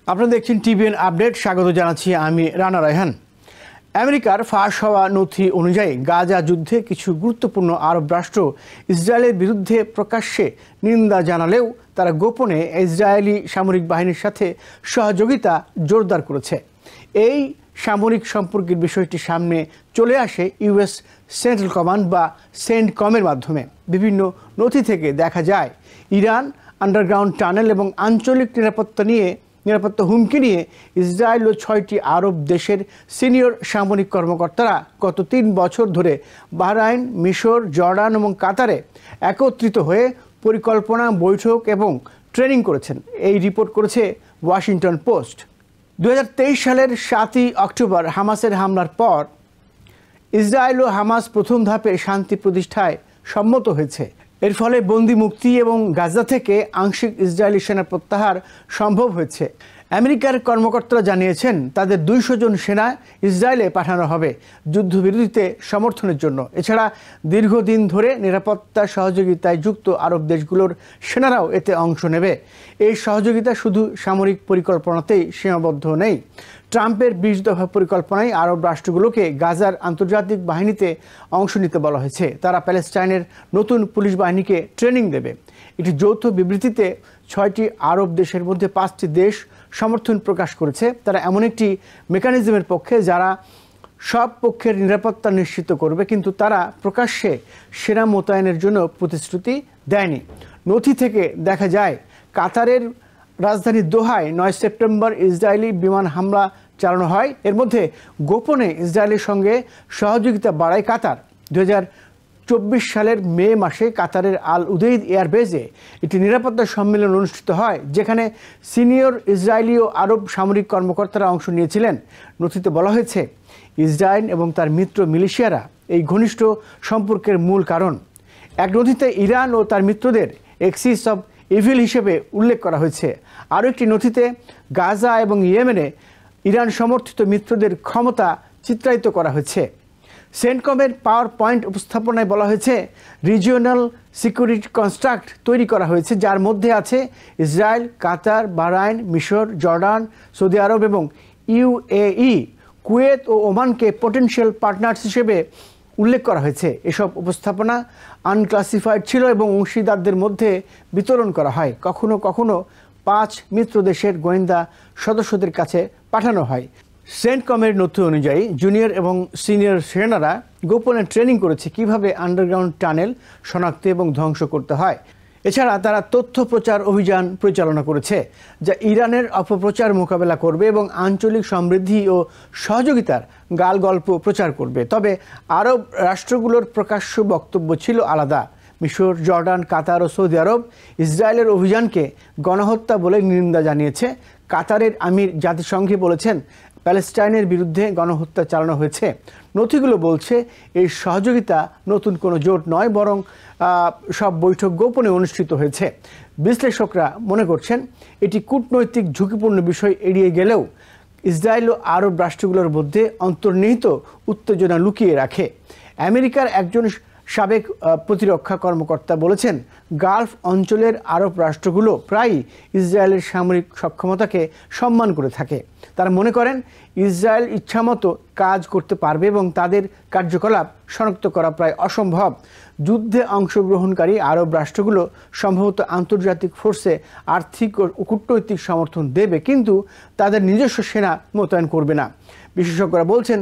আপনারা দেখছেন TVN update. স্বাগত জানাচ্ছি আমি রানা রায়হান। আমেরিকার ফাঁস হওয়া নথি অনুযায়ী গাজা যুদ্ধে কিছু গুরুত্বপূর্ণ আরব রাষ্ট্র ইসরায়েলের বিরুদ্ধে প্রকাশ্যে নিন্দা জানালেও তারা গোপনে ইসরায়েলি সামরিক বাহিনীর সাথে সহযোগিতা জোরদার করেছে। এই সামরিক সম্পর্কের বিষয়টি সামনে চলে আসে ইউএস সেন্ট্রাল কমান্ড বা সেন্টকমের মাধ্যমে। বিভিন্ন নথি থেকে দেখা যায় ইরান আন্ডারগ্রাউন্ড টানেল এবং আঞ্চলিক নিরাপত্তা হুমকি নিয়ে ইসরায়েল ও 6টি আরব দেশের সিনিয়র সামরিক কর্মকর্তারা গত 3 বছর ধরে বাহরাইন, মিশর, জর্ডান এবং কাতারে একত্রিত হয়ে পরিকল্পনা, বৈঠক এবং ট্রেনিং করেছেন। এই রিপোর্ট করেছে ওয়াশিংটন পোস্ট। 2023 সালের 7ই অক্টোবর হামাসের হামলার পর ইসরায়েল ও হামাস প্রথম ধাপে শান্তি প্রতিষ্ঠায় সম্মত হয়েছে। এর ফলে বন্দি মুক্তি এবং গাজা থেকে আংশিক ইসরায়েলি সেনা প্রত্যাহার সম্ভব হয়েছে। আমেরিকার কর্মকর্তারা জানিয়েছেন তাদের 200 জন সেনা ইসরায়েলে পাঠানো হবে যুদ্ধবিরতিতে সমর্থনের জন্য। এছাড়া দীর্ঘদিন ধরে নিরাপত্তা সহযোগিতায় যুক্ত আরব দেশগুলোর সেনারাও এতে অংশ নেবে। এই সহযোগিতা শুধু সামরিক পরিকল্পনাতেই সীমাবদ্ধ নেই। ট্রাম্পের 20 দফা পরিকল্পনায় আরব রাষ্ট্রগুলোকে গাজার আন্তর্জাতিক বাহিনীতে অংশ নিতে বলা হয়েছে। তারা প্যালেস্টাইনের নতুন পুলিশ বাহিনীকে ট্রেনিং দেবে। একটি যৌথ বিবৃতিতে 6টি আরব দেশের মধ্যে 5টি দেশ সমর্থন প্রকাশ করেছে। তারা এমন একটি মেকানিজমের পক্ষে যারা সব পক্ষের নিরাপত্তা নিশ্চিত করবে, কিন্তু তারা প্রকাশ্যে সেনা মোতায়েনের জন্য প্রতিশ্রুতি দেয়নি। নথি থেকে দেখা যায় কাতারের রাজধানী দোহায় 9 সেপ্টেম্বর ইসরায়েলি বিমান হামলা চালানো হয়। এর মধ্যে গোপনে ইসরায়েলের সঙ্গে সহযোগিতা বাড়ায় কাতার। 2024 সালের মে মাসে কাতারের আল উদেইদ এয়ারবেজে একটি নিরাপত্তা সম্মেলন অনুষ্ঠিত হয়, যেখানে সিনিয়র ইসরায়েলি ও আরব সামরিক কর্মকর্তারা অংশ নিয়েছিলেন। নথিতে বলা হয়েছে ইসরায়েল এবং তার মিত্র মিলিশিয়ারা এই ঘনিষ্ঠ সম্পর্কের মূল কারণ। এক নথিতে ইরান ও তার মিত্রদের এক্সিস অব ইভিল হিসেবে উল্লেখ করা হয়েছে। আরও একটি নথিতে গাজা এবং ইয়েমেনে ইরান সমর্থিত মিত্রদের ক্ষমতা চিত্রায়িত করা হয়েছে। সেন্টকমের পাওয়ার পয়েন্ট উপস্থাপনায় বলা হয়েছে রিজিওনাল সিকিউরিটি কনস্ট্রাক্ট তৈরি করা হয়েছে, যার মধ্যে আছে ইসরায়েল, কাতার, বাহরাইন, মিশর, জর্ডান, সৌদি আরব এবং ইউএই, কুয়েত ও ওমানকে পটেনশিয়াল পার্টনার্স হিসেবে উল্লেখ করা হয়েছে। এসব উপস্থাপনা আনক্লাসিফাইড ছিল এবং অংশীদারদের মধ্যে বিতরণ করা হয়। কখনো কখনো 5 মিত্র দেশের গোয়েন্দা সদস্যদের কাছে পাঠানো হয়। সেন্টকমের নথি অনুযায়ী জুনিয়র এবং সিনিয়র সেনারা গোপনে ট্রেনিং করেছে কিভাবে আন্ডারগ্রাউন্ড টানেল শনাক্ত এবং ধ্বংস করতে হয়। এছাড়া তারা তথ্য প্রচার অভিযান পরিচালনা করেছে, যা ইরানের অপপ্রচার মোকাবেলা করবে এবং আঞ্চলিক সমৃদ্ধি ও সহযোগিতার গালগল্প প্রচার করবে। তবে আরব রাষ্ট্রগুলোর প্রকাশ্য বক্তব্য ছিল আলাদা। মিশর, জর্ডান, কাতার ও সৌদি আরব ইসরায়েলের অভিযানকে গণহত্যা বলে নিন্দা জানিয়েছে। কাতারের আমির জাতিসংঘে বলেছেন প্যালেস্টাইনের বিরুদ্ধে গণহত্যা চালানো হয়েছে। নথিগুলো বলছে এই সহযোগিতা নতুন কোনো জোট নয়, বরং সব বৈঠক গোপনে অনুষ্ঠিত হয়েছে। বিশ্লেষকরা মনে করছেন এটি কূটনৈতিক ঝুঁকিপূর্ণ বিষয় এড়িয়ে গেলেও ইসরায়েল ও আরব রাষ্ট্রগুলোর মধ্যে অন্তর্নিহিত উত্তেজনা লুকিয়ে রাখে। আমেরিকার একজন সাবেক প্রতিরক্ষা কর্মকর্তা বলেছেন গালফ অঞ্চলের আরব রাষ্ট্রগুলো প্রায়ই ইসরায়েলের সামরিক সক্ষমতাকে সম্মান করে থাকে। তারা মনে করেন ইসরায়েল ইচ্ছামতো কাজ করতে পারবে এবং তাদের কার্যকলাপ শনাক্ত করা প্রায় অসম্ভব। যুদ্ধে অংশগ্রহণকারী আরব রাষ্ট্রগুলো সম্ভবত আন্তর্জাতিক ফোর্সে আর্থিক ও কূটনৈতিক সমর্থন দেবে, কিন্তু তাদের নিজস্ব সেনা মোতায়েন করবে না। বিশেষজ্ঞরা বলছেন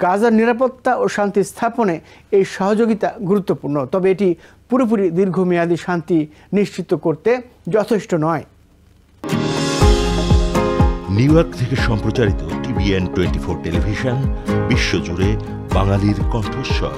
গাজার নিরাপত্তা ও শান্তি স্থাপনে এই সহযোগিতা গুরুত্বপূর্ণ, তবে এটি পুরোপুরি দীর্ঘমেয়াদী শান্তি নিশ্চিত করতে যথেষ্ট নয়। নিউ ইয়র্ক থেকে সম্প্রচারিত টিভিএন 24 টেলিভিশন বিশ্বজুড়ে বাঙালির কণ্ঠস্বর।